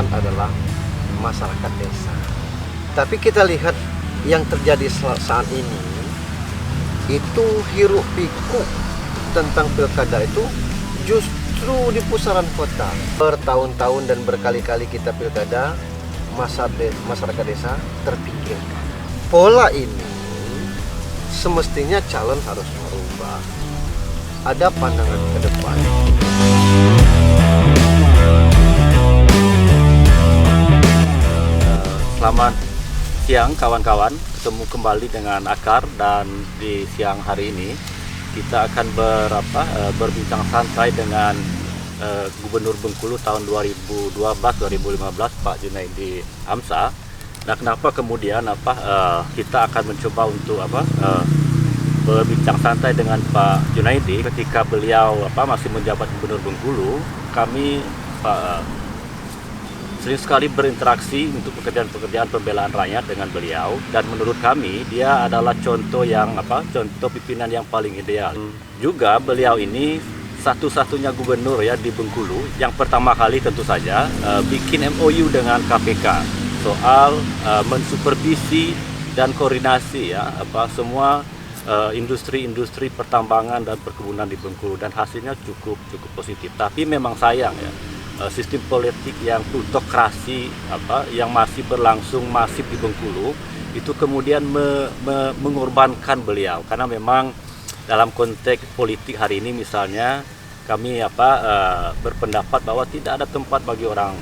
depan adalah masyarakat desa. Tapi kita lihat yang terjadi saat ini, itu hiruk pikuk tentang pilkada itu justru di pusaran kota. Bertahun-tahun dan berkali-kali kita pilkada, masyarakat desa terpinggirkan. Pola ini semestinya calon harus merubah. Ada pandangan ke depan. Selamat siang kawan-kawan, ketemu kembali dengan Akar, dan di siang hari ini kita akan berbincang santai dengan Gubernur Bengkulu tahun 2012-2015 Pak Junaidi Hamzah. Nah, kenapa kemudian kita akan mencoba untuk berbincang santai dengan Pak Junaidi ketika beliau masih menjabat Gubernur Bengkulu. Kami sering sekali berinteraksi untuk pekerjaan-pekerjaan pembelaan rakyat dengan beliau, dan menurut kami dia adalah contoh contoh pimpinan yang paling ideal. Juga beliau ini satu-satunya gubernur ya di Bengkulu yang pertama kali tentu saja bikin MOU dengan KPK soal mensupervisi dan koordinasi semua industri-industri pertambangan dan perkebunan di Bengkulu, dan hasilnya cukup positif. Tapi memang sayang ya, sistem politik yang plutokrasi yang masih berlangsung masif di Bengkulu itu kemudian mengorbankan beliau, karena memang dalam konteks politik hari ini misalnya kami berpendapat bahwa tidak ada tempat bagi orang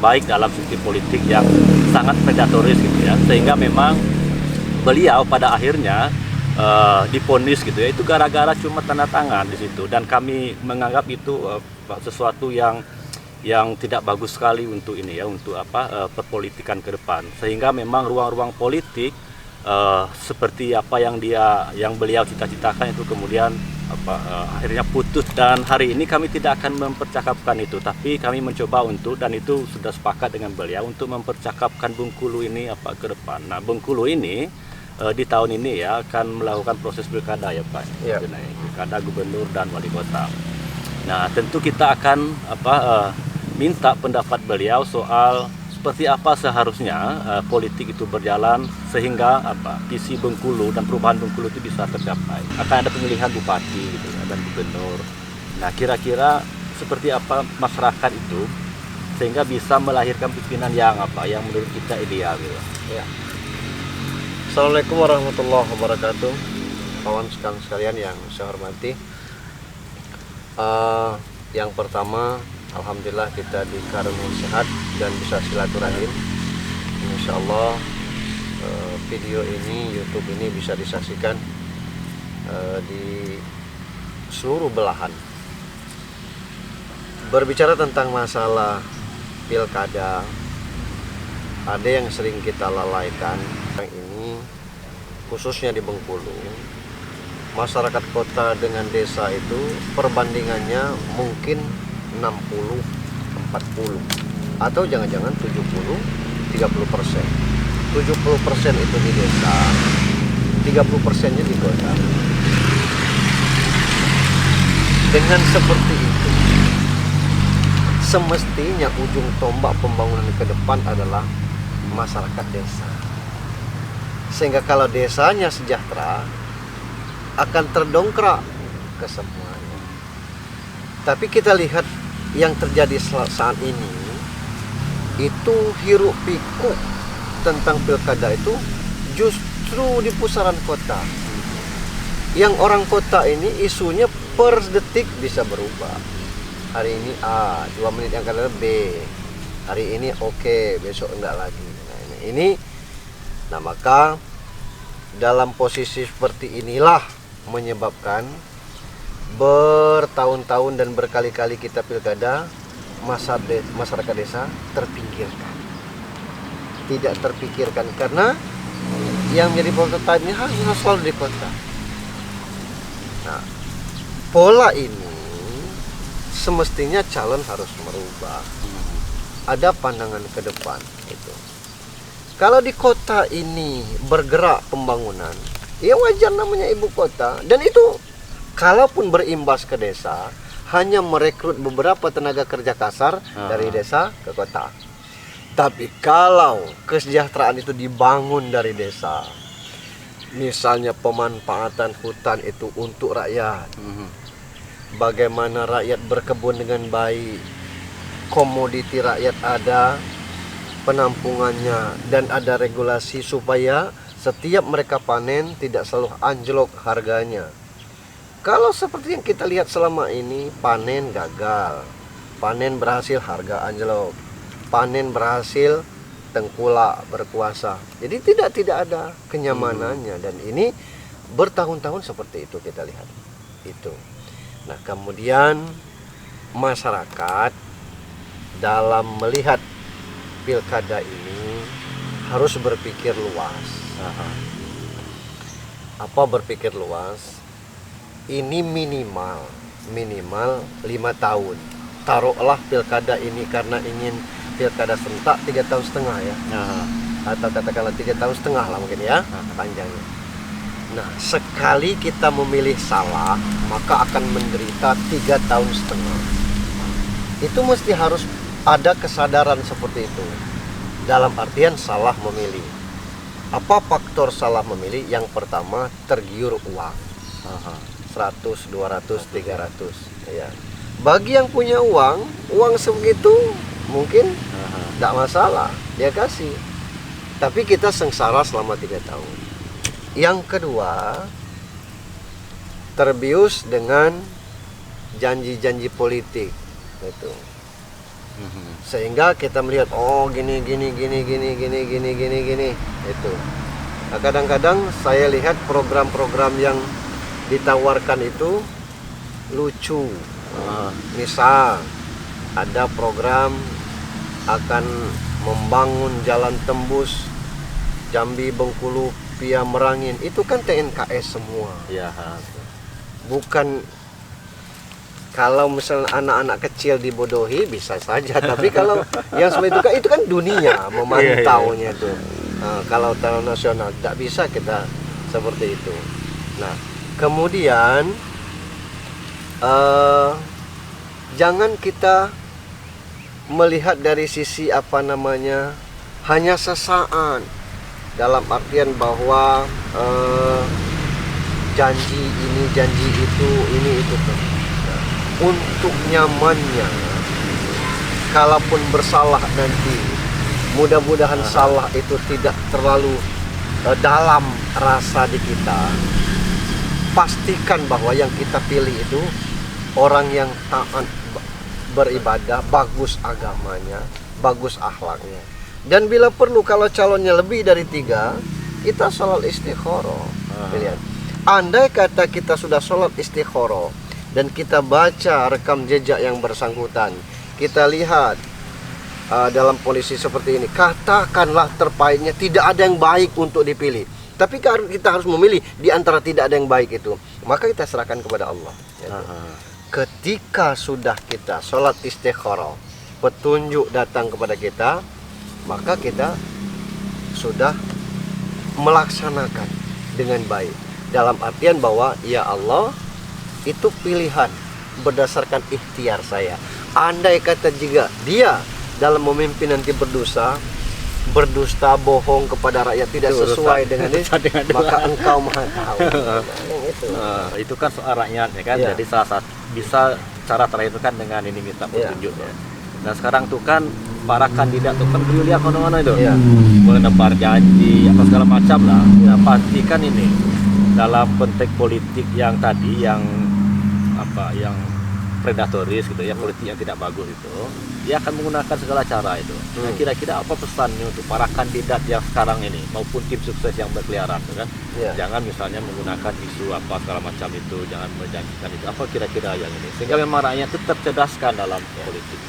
baik dalam sistem politik yang sangat predatoris gitu ya, sehingga memang beliau pada akhirnya diponis gitu ya, itu gara-gara cuma tanda tangan di situ, dan kami menganggap itu sesuatu yang tidak bagus sekali untuk ini ya, untuk perpolitikan ke depan, sehingga memang ruang-ruang politik seperti apa yang beliau cita-citakan itu kemudian akhirnya putus. Dan hari ini kami tidak akan mempercakapkan itu, tapi kami mencoba untuk, dan itu sudah sepakat dengan beliau untuk mempercakapkan Bengkulu ini ke depan. Nah, Bengkulu ini di tahun ini ya akan melakukan proses pilkada ya Pak, ya. Pilkada gubernur dan wali kota. Nah, tentu kita akan minta pendapat beliau soal seperti apa seharusnya politik itu berjalan sehingga visi Bengkulu dan perubahan Bengkulu itu bisa tercapai. Akan ada pemilihan bupati gitu ya, dan gubernur. Nah, kira-kira seperti apa masyarakat itu sehingga bisa melahirkan pimpinan yang menurut kita ideal gitu. Ya. Assalamualaikum warahmatullahi wabarakatuh, kawan sekalian yang saya hormati. Yang pertama, alhamdulillah kita dikaruniai sehat dan bisa silaturahim. Insya Allah video ini, YouTube ini bisa disaksikan di seluruh belahan. Berbicara tentang masalah pilkada, ada yang sering kita lalaikan. Yang ini khususnya di Bengkulu, masyarakat kota dengan desa itu perbandingannya mungkin 60-40 atau jangan-jangan 70-30%. 70% itu di desa, 30%-nya di kota. Dengan seperti itu, semestinya ujung tombak pembangunan ke depan adalah masyarakat desa. Sehingga kalau desanya sejahtera, akan terdongkrak ke semuanya. Tapi kita lihat yang terjadi saat ini, itu hiruk pikuk tentang pilkada itu justru di pusaran kota. Yang orang kota ini isunya per detik bisa berubah. Hari ini A, 2 menit yang akan datang B. Hari ini oke, besok enggak lagi. Nah, maka dalam posisi seperti inilah menyebabkan bertahun-tahun dan berkali-kali kita pilkada, masyarakat desa terpinggirkan, tidak terpikirkan, karena yang menjadi prototipe-nya harus selalu di kota. Nah, pola ini semestinya calon harus merubah. Ada pandangan ke depan itu. Kalau di kota ini bergerak pembangunan, ya wajar namanya ibu kota, dan itu kalaupun berimbas ke desa hanya merekrut beberapa tenaga kerja kasar dari desa ke kota. Tapi kalau kesejahteraan itu dibangun dari desa, misalnya pemanfaatan hutan itu untuk rakyat, bagaimana rakyat berkebun dengan baik, komoditi rakyat ada, penampungannya, dan ada regulasi supaya setiap mereka panen tidak selalu anjlok harganya. Kalau seperti yang kita lihat selama ini, panen gagal, panen berhasil harga anjlok, panen berhasil tengkulak berkuasa. Jadi tidak ada kenyamanannya, dan ini bertahun-tahun seperti itu kita lihat itu. Nah, kemudian masyarakat dalam melihat pilkada ini harus berpikir luas. Apa berpikir luas? Ini minimal 5 tahun. Taruhlah pilkada ini karena ingin pilkada serentak 3,5 tahun ya. Atau katakanlah 3,5 tahun lah mungkin ya panjangnya. Nah, sekali kita memilih salah, maka akan menderita 3,5 tahun. Itu mesti harus ada kesadaran seperti itu. Dalam artian salah memilih. Apa faktor salah memilih? Yang pertama, tergiur uang. 100, 200, 300 ya. Bagi yang punya uang sebegitu mungkin tidak masalah, dia kasih. Tapi kita sengsara selama 3 tahun. Yang kedua, terbius dengan janji-janji politik itu. Sehingga kita melihat gini itu. Nah, kadang-kadang saya lihat program-program yang ditawarkan itu lucu. Misal ada program akan membangun jalan tembus Jambi, Bengkulu, Pia, Merangin. Itu kan TNKS semua. Ya. Bukan kalau misalnya anak-anak kecil dibodohi bisa saja, tapi kalau yang seperti itu kan dunia memantaunya tuh. Kalau taruh nasional tidak bisa kita seperti itu. Nah, kemudian jangan kita melihat dari sisi hanya sesaat, dalam artian bahwa janji ini, janji itu, ini itu. Untuk nyamannya, kalaupun bersalah nanti, mudah-mudahan salah itu tidak terlalu dalam rasa di kita. Pastikan bahwa yang kita pilih itu orang yang taat beribadah, bagus agamanya, bagus akhlaknya. Dan bila perlu kalau calonnya lebih dari 3, kita sholat istikharah. Lihat, andai kata kita sudah sholat istikharah dan kita baca rekam jejak yang bersangkutan, kita lihat dalam kondisi seperti ini, katakanlah terpahitnya tidak ada yang baik untuk dipilih, tapi kita harus memilih di antara tidak ada yang baik itu, maka kita serahkan kepada Allah. Ketika sudah kita sholat istikharah, petunjuk datang kepada kita, maka kita sudah melaksanakan dengan baik, dalam artian bahwa ya Allah, itu pilihan berdasarkan ikhtiar saya. Andai kata jika dia dalam memimpin nanti berdusta, bohong kepada rakyat, tidak sesuai dengan ini, maka engkau maha tahu. Itu kan soal rakyat ya kan. Jadi salah satu bisa cara terakhir itu kan dengan ini minta petunjuk ya. Nah sekarang tuh kan para kandidat tuh kan berlihat kemana-mana itu, menebar janji apa segala macam lah. Ya pastikan ini dalam konteks politik yang tadi yang predatoris gitu ya, politik yang tidak bagus itu, dia akan menggunakan segala cara itu. Nah, kira-kira apa pesannya untuk para kandidat yang sekarang ini maupun tim sukses yang berkeliaran gitu kan? Jangan misalnya menggunakan isu apa segala macam itu, jangan menjanjikan itu. Apa kira-kira yang ini sehingga memang rakyat tetap cerdaskan dalam politik?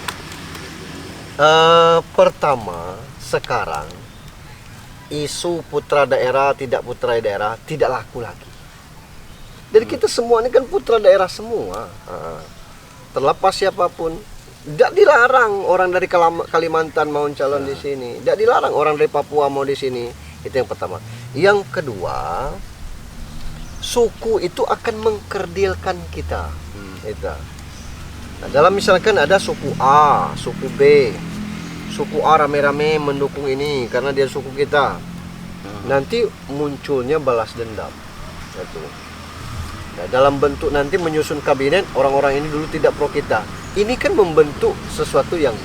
Pertama, sekarang isu putra daerah tidak putra daerah tidak laku lagi. Jadi kita semua ini kan putra daerah semua, terlepas siapapun. Tidak dilarang orang dari Kalimantan mau calon di sini, tidak dilarang orang dari Papua mau di sini. Itu yang pertama. Yang kedua, suku itu akan mengkerdilkan kita. Itu. Nah, dalam misalkan ada suku A, suku B, suku A rame-rame mendukung ini karena dia suku kita, nanti munculnya balas dendam. Gitu. Nah, dalam bentuk nanti menyusun kabinet, orang-orang ini dulu tidak pro kita. Ini kan membentuk sesuatu yang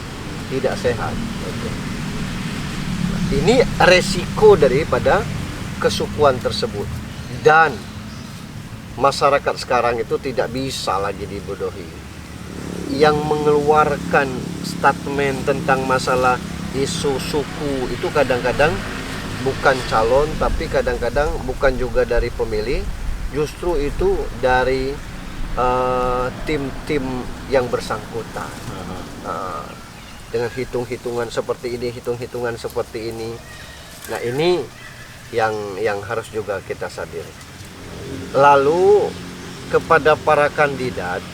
tidak sehat. Gitu. Nah, ini resiko daripada kesukuan tersebut. Dan masyarakat sekarang itu tidak bisa lagi dibodohi. Yang mengeluarkan statement tentang masalah isu suku itu kadang-kadang bukan calon, tapi kadang-kadang bukan juga dari pemilih. Justru itu dari tim-tim yang bersangkutan. Dengan hitung-hitungan seperti ini, hitung-hitungan seperti ini. Nah, ini yang harus juga kita sadari. Lalu kepada para kandidat,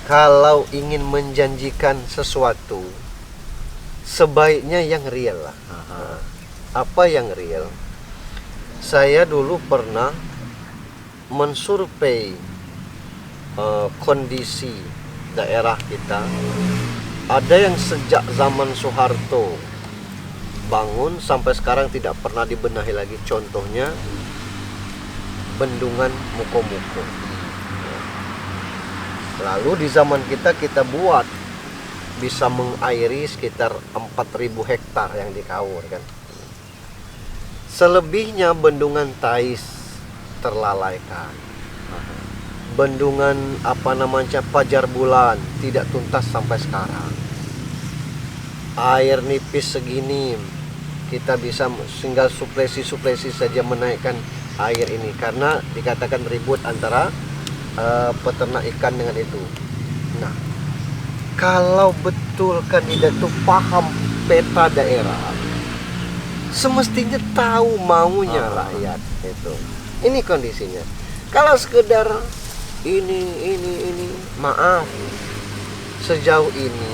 kalau ingin menjanjikan sesuatu, sebaiknya yang real lah. Apa yang real? Saya dulu pernah mensurvei kondisi daerah kita. Ada yang sejak zaman Soeharto bangun sampai sekarang tidak pernah dibenahi lagi. Contohnya Bendungan Muko-Muko. Lalu di zaman kita buat bisa mengairi sekitar 4.000 hektar yang dikaur kan. Selebihnya bendungan Tais terlalaikan. Bendungan Pajar Bulan tidak tuntas sampai sekarang. Air nipis segini kita bisa tinggal suplesi saja menaikkan air ini karena dikatakan ribut antara peternak ikan dengan itu. Nah, kalau betul kandidat itu paham peta daerah, semestinya tahu maunya rakyat itu. Ini kondisinya. Kalau sekedar ini, maaf. Sejauh ini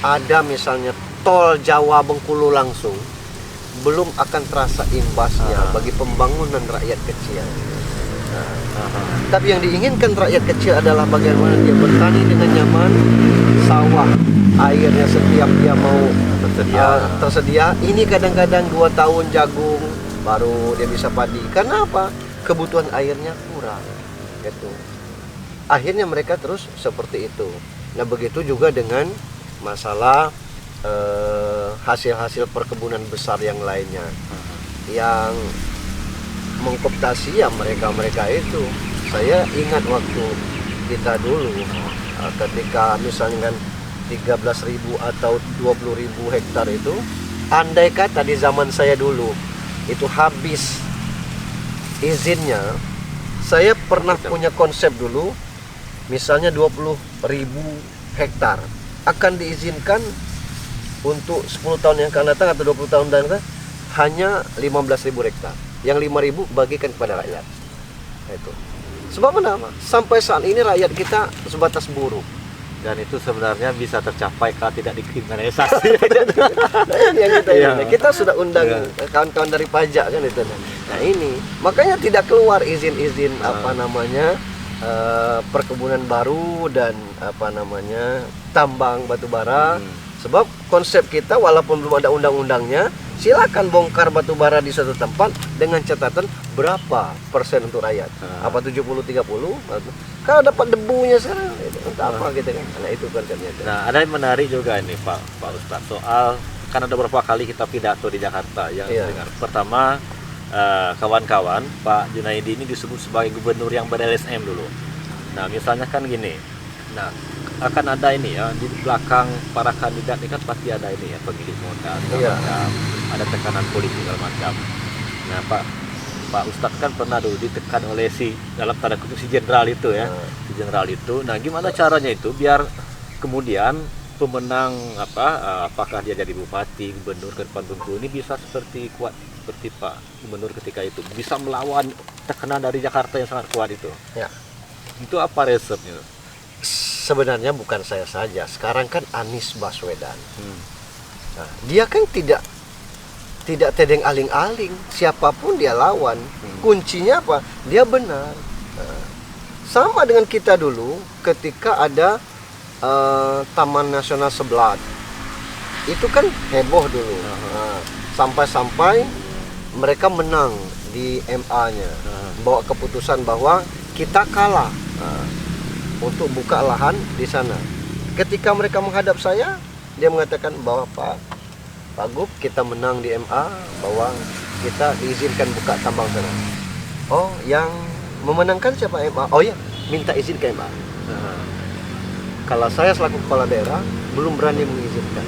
ada misalnya tol Jawa Bengkulu langsung belum akan terasa imbasnya bagi pembangunan rakyat kecil. Tapi yang diinginkan rakyat kecil adalah bagaimana dia bertani dengan nyaman, sawah airnya setiap dia mau tersedia. Ini kadang-kadang 2 tahun jagung baru dia bisa padi. Karena apa? Kebutuhan airnya kurang. Gitu. Akhirnya mereka terus seperti itu. Nah, begitu juga dengan masalah hasil-hasil perkebunan besar yang lainnya yang mengkooptasi ya mereka itu. Saya ingat waktu kita dulu ketika misalnya kan 13.000 atau 20.000 hektar itu, andai kata di zaman saya dulu itu habis izinnya, saya pernah punya konsep dulu misalnya 20.000 hektar akan diizinkan untuk 10 tahun yang akan datang atau 20 tahun yang akan datang hanya 15.000 hektar. Yang 5.000 bagikan kepada rakyat. Itu. Sebab kenapa? Sampai saat ini rakyat kita sebatas buruh. Dan itu sebenarnya bisa tercapai kalau tidak dikriminalisasi. Yang kita sudah undang kawan-kawan dari pajak kan itu. Nah, ini makanya tidak keluar izin-izin perkebunan baru dan tambang batu bara. Sebab konsep kita walaupun belum ada undang-undangnya, silakan bongkar batu bara di suatu tempat dengan catatan berapa persen untuk rakyat. Apa 70-30? Kalau dapat debunya sekarang untuk apa gitu kan. Nah, itu konsepnya. Nah, ada yang menarik juga ini Pak Ustadz, soal kan ada beberapa kali kita pidato di Jakarta yang dengar. Pertama, kawan-kawan Pak Junaidi ini disebut sebagai gubernur yang ber-LSM dulu. Nah, misalnya kan gini. Nah, akan ada ini ya di belakang para kandidat ini kan pasti ada ini ya pemilik modal segala macam, ada tekanan politik segala macam. Nah, Pak Ustadz kan pernah dulu ditekan oleh dalam tanda kutip si jenderal itu ya, si jenderal itu. Nah, gimana caranya itu biar kemudian pemenang apakah dia jadi bupati, gubernur ke depan Bengkulu ini bisa kuat seperti Pak Gubernur ketika itu, bisa melawan tekanan dari Jakarta yang sangat kuat itu. Ya. Itu apa resepnya? Sebenarnya bukan saya saja. Sekarang kan Anies Baswedan. Nah, dia kan tidak tedeng aling-aling. Siapapun dia lawan. Kuncinya apa? Dia benar. Nah, Sama dengan kita dulu ketika ada Taman Nasional Seblat. Itu kan heboh dulu. Nah, sampai-sampai mereka menang di MA-nya. Bawa keputusan bahwa kita kalah untuk buka lahan di sana. Ketika mereka menghadap saya, dia mengatakan bahwa Pak Gub, kita menang di MA, bahwa kita diizinkan buka tambang sana. Oh, yang memenangkan siapa MA? Oh ya, minta izin ke MA. Kalau saya selaku kepala daerah belum berani mengizinkan.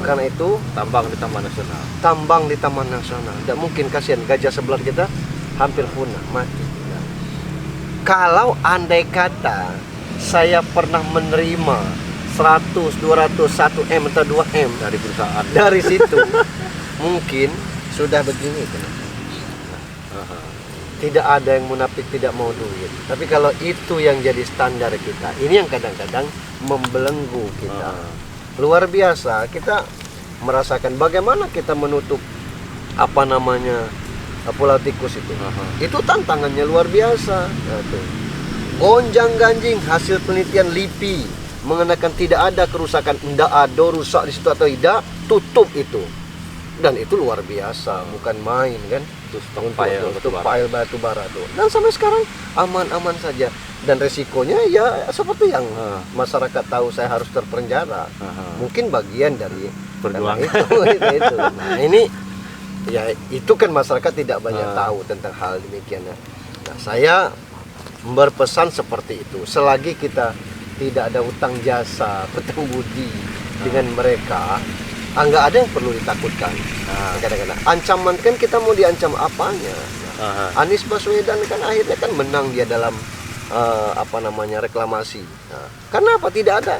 Karena itu Tambang di Taman Nasional. tambang di Taman Nasional. Tidak mungkin, kasihan gajah sebelah kita hampir punah, mati. Kalau andai kata saya pernah menerima 100, 200, 1 M atau 2 M Dari perusahaan. dari situ, mungkin sudah begini. Tidak ada yang munafik tidak mau duit. Tapi kalau itu yang jadi standar kita, ini yang kadang-kadang membelenggu kita. Luar biasa, kita merasakan bagaimana kita menutup Pulau Tikus itu. Itu tantangannya luar biasa. Nah, tuh. Gonjang ganjing hasil penelitian LIPI mengenakan tidak ada kerusakan, tidak ada rusak di situ atau tidak, tutup itu. Dan itu luar biasa, bukan main kan. Itu Pile batu bara tuh. Dan sampai sekarang aman-aman saja. Dan resikonya ya seperti yang masyarakat tahu, saya harus terpenjara. Mungkin bagian dari perjuangan itu. Nah, ini ya itu kan masyarakat tidak banyak tahu tentang hal demikian. Nah, saya berpesan seperti itu. Selagi kita tidak ada utang jasa, hutang budi dengan mereka, nggak ada yang perlu ditakutkan. Kadang-kadang ancaman kan, kita mau diancam apanya? Anies Baswedan kan akhirnya kan menang dia dalam reklamasi. Karena apa? Tidak ada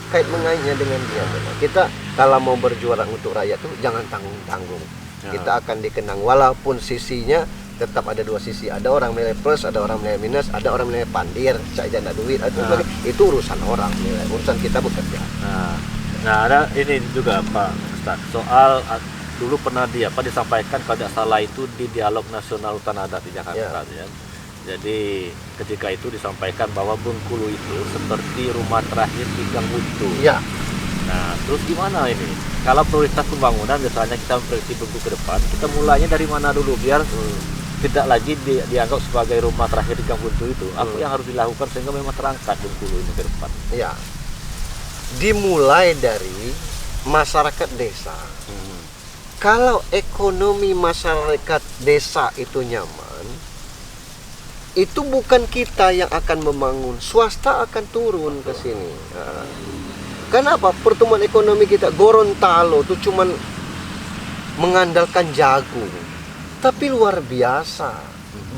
kait mengaitnya dengan dia. Kita kalau mau berjuang untuk rakyat tuh jangan tanggung-tanggung. Kita akan dikenang walaupun sisinya tetap ada dua sisi. Ada orang nilai plus, ada orang nilai minus, ada orang nilai pandir, saya janda duit, itu urusan orang, urusan kita bekerja. Nah, ada ini juga Pak Ustaz, soal dulu pernah disampaikan pada salah itu di Dialog Nasional Hutan Adat di Jakarta. Ya. Jadi ketika itu disampaikan bahwa Bengkulu itu seperti rumah terakhir di Gang Buntu. Ya. Nah, terus gimana ini? Kalau prioritas pembangunan misalnya kita memprediksi Bengkulu ke depan, kita mulainya dari mana dulu biar tidak lagi dianggap sebagai rumah terakhir di Gang Buntu itu? Apa yang harus dilakukan sehingga memang terangkat Bengkulu ini ke depan? Ya. Dimulai dari masyarakat desa. Kalau ekonomi masyarakat desa itu nyaman, itu bukan kita yang akan membangun, swasta akan turun ke sini. Kenapa? Pertumbuhan ekonomi kita Gorontalo itu cuman mengandalkan jagung, tapi luar biasa,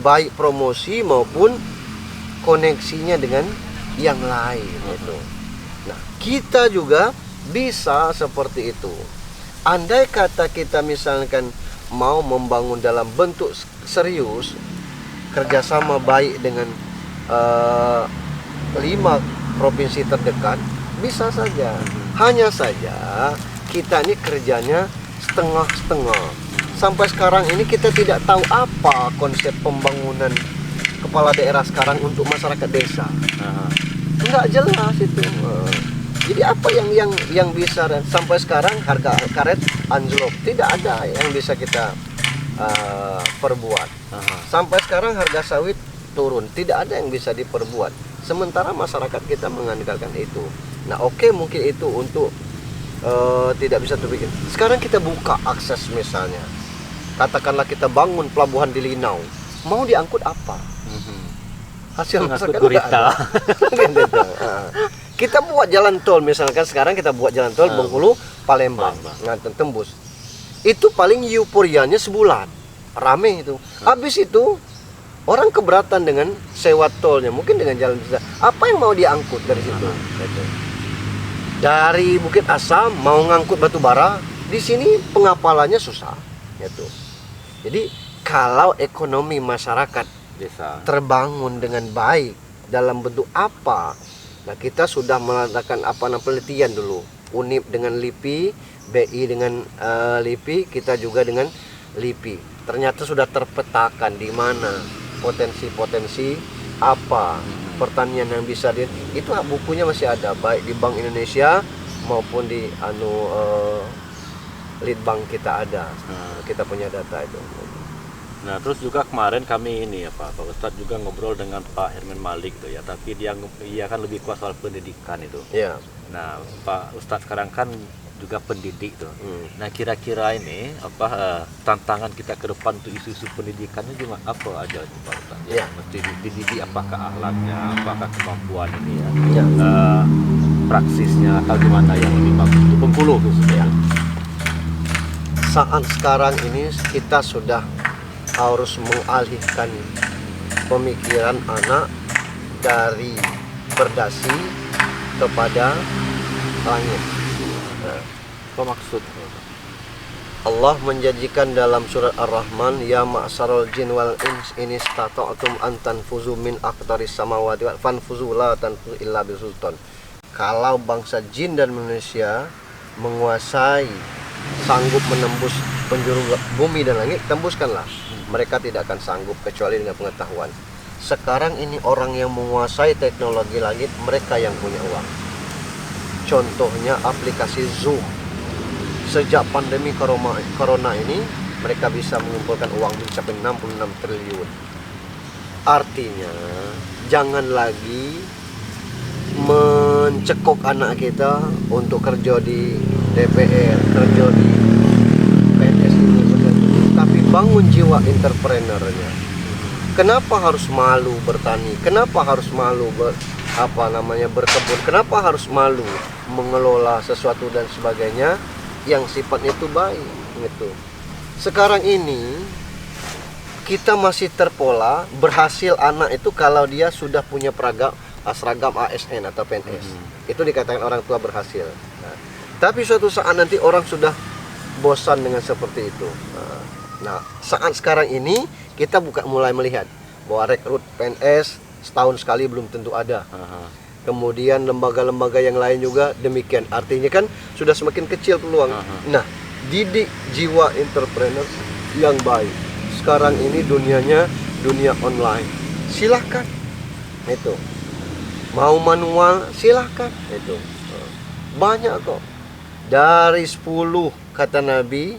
baik promosi maupun koneksinya dengan yang lain itu. Nah, kita juga bisa seperti itu. Andai kata kita misalkan mau membangun dalam bentuk serius, kerjasama baik dengan 5 provinsi terdekat, bisa saja. Hanya saja kita ini kerjanya setengah-setengah. Sampai sekarang ini kita tidak tahu apa konsep pembangunan kepala daerah sekarang untuk masyarakat desa. Enggak jelas itu. Jadi apa yang bisa, sampai sekarang harga karet anjlok, tidak ada yang bisa kita perbuat. Sampai sekarang harga sawit turun, tidak ada yang bisa diperbuat. Sementara masyarakat kita mengandalkan itu. Nah, oke, mungkin itu untuk tidak bisa terbikin. Sekarang kita buka akses misalnya. Katakanlah kita bangun pelabuhan di Linau, mau diangkut apa? Hasil masyarakat nggak ada. Kita buat jalan tol misalkan, sekarang kita buat jalan tol Bengkulu Palembang, tembus. Itu paling euforianya sebulan, rame itu. Habis itu orang keberatan dengan sewa tolnya, mungkin dengan jalan besar. Apa yang mau diangkut dari situ? Dari Bukit Asam mau ngangkut batu bara, di sini pengapalannya susah, gitu. Jadi kalau ekonomi masyarakat Desa terbangun dengan baik dalam bentuk apa? Nah, kita sudah melakukan penelitian dulu. UNIP dengan LIPI, BI dengan LIPI, kita juga dengan LIPI. Ternyata sudah terpetakan di mana potensi-potensi apa pertanian yang bisa itu bukunya masih ada baik di Bank Indonesia maupun di Litbang kita ada. Kita punya data itu. Nah, terus juga kemarin kami ini ya Pak Ustadz juga ngobrol dengan Pak Herman Malik tuh ya, tapi dia kan lebih kuat soal pendidikan itu. Iya. Nah, Pak Ustadz sekarang kan juga pendidik tuh. Nah, kira-kira ini tantangan kita ke depan untuk isu-isu pendidikannya gimana, apa aja itu Pak Ustadz? Iya. Mesti dididik apakah akhlaknya, apakah kemampuan ini ya, Iya. praksisnya atau gimana yang lebih bagus untuk Bengkulu khususnya. Saat sekarang ini kita sudah harus mengalihkan pemikiran anak dari berdasi kepada langit. Nah, Apa maksud? Allah menjanjikan dalam surat Ar-Rahman, ya ma'syaral jin wal ins in istata'tum an tanfuzu min aqtaris samawati wal fanfuzu la tanfuzu illa bisultan. Kalau bangsa jin dan manusia menguasai, sanggup menembus penjuru bumi dan langit, tembuskanlah. Mereka tidak akan sanggup kecuali dengan pengetahuan. Sekarang ini orang yang menguasai teknologi langit, mereka yang punya uang. Contohnya aplikasi Zoom. Sejak pandemi corona ini, mereka bisa mengumpulkan uang mencapai 66 triliun. Artinya, jangan lagi mencekok anak kita untuk kerja di DPR, kerja di PNS ini, tapi bangun jiwa entrepreneurnya. Kenapa harus malu bertani? Kenapa harus malu berkebun? Kenapa harus malu mengelola sesuatu dan sebagainya yang sifatnya itu baik gitu. Sekarang ini kita masih terpola berhasil anak itu kalau dia sudah punya seragam ASN atau PNS. Itu dikatakan orang tua berhasil. Nah, tapi suatu saat nanti orang sudah bosan dengan seperti itu. Nah, saat sekarang ini kita mulai melihat bahwa rekrut PNS setahun sekali belum tentu ada. Kemudian lembaga-lembaga yang lain juga demikian. Artinya kan sudah semakin kecil peluang. Nah, didik jiwa entrepreneur yang baik. Sekarang ini dunianya dunia online. Silahkan. Itu. Mau manual silahkan. Itu. Banyak kok. Dari 10 kata Nabi,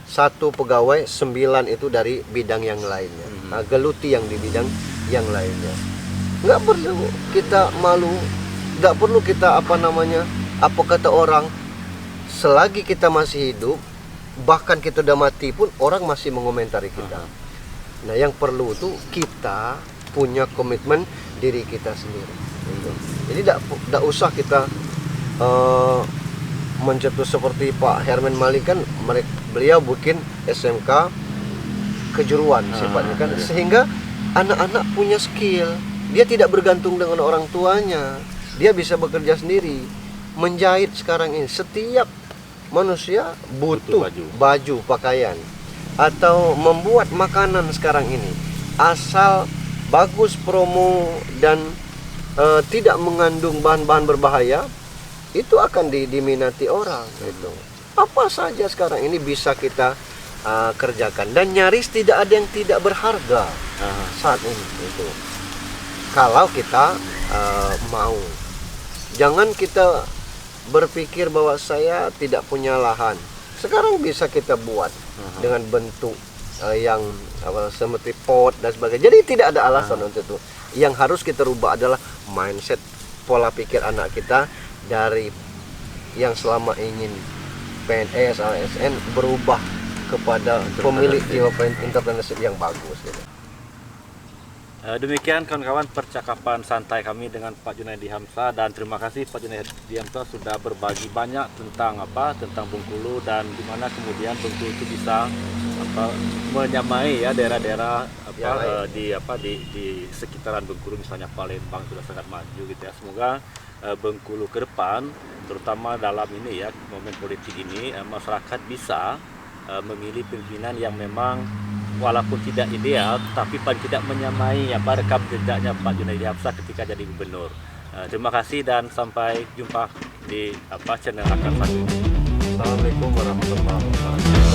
1 pegawai, 9 itu dari bidang yang lainnya. Nah, geluti yang di bidang yang lainnya. Nggak perlu kita malu, nggak perlu kita apa kata orang. Selagi kita masih hidup, bahkan kita udah mati pun orang masih mengomentari kita. Nah, yang perlu tuh kita punya komitmen diri kita sendiri. Jadi nggak usah kita mencetus seperti Pak Herman Malik kan, beliau bikin SMK kejuruan sifatnya kan, sehingga anak-anak punya skill. Dia tidak bergantung dengan orang tuanya, dia bisa bekerja sendiri. Menjahit sekarang ini setiap manusia butuh baju pakaian, atau membuat makanan sekarang ini asal bagus promo dan tidak mengandung bahan-bahan berbahaya, itu akan diminati orang. Itu apa saja sekarang ini bisa kita kerjakan, dan nyaris tidak ada yang tidak berharga saat ini. Itu kalau kita mau. Jangan kita berpikir bahwa saya tidak punya lahan. Sekarang bisa kita buat dengan bentuk yang seperti pot dan sebagainya. Jadi tidak ada alasan untuk itu. Yang harus kita rubah adalah mindset, pola pikir anak kita dari yang selama ingin PNS, ASN berubah kepada pemilik jiwa entrepreneurship yang bagus gitu. Demikian kawan-kawan percakapan santai kami dengan Pak Junaidi Hamzah, dan terima kasih Pak Junaidi Hamzah sudah berbagi banyak tentang Bengkulu, dan gimana kemudian Bengkulu itu bisa menyamai ya daerah-daerah di sekitaran Bengkulu, misalnya Palembang sudah sangat maju gitu ya. Semoga Bengkulu ke depan, terutama dalam ini ya momen politik ini, masyarakat bisa memilih pimpinan yang memang walaupun tidak ideal, tapi paling tidak menyamai rekam jejaknya Pak Junaidi Hamzah ketika jadi gubernur. Terima kasih dan sampai jumpa di channel akan selanjutnya. Assalamualaikum warahmatullahi wabarakatuh.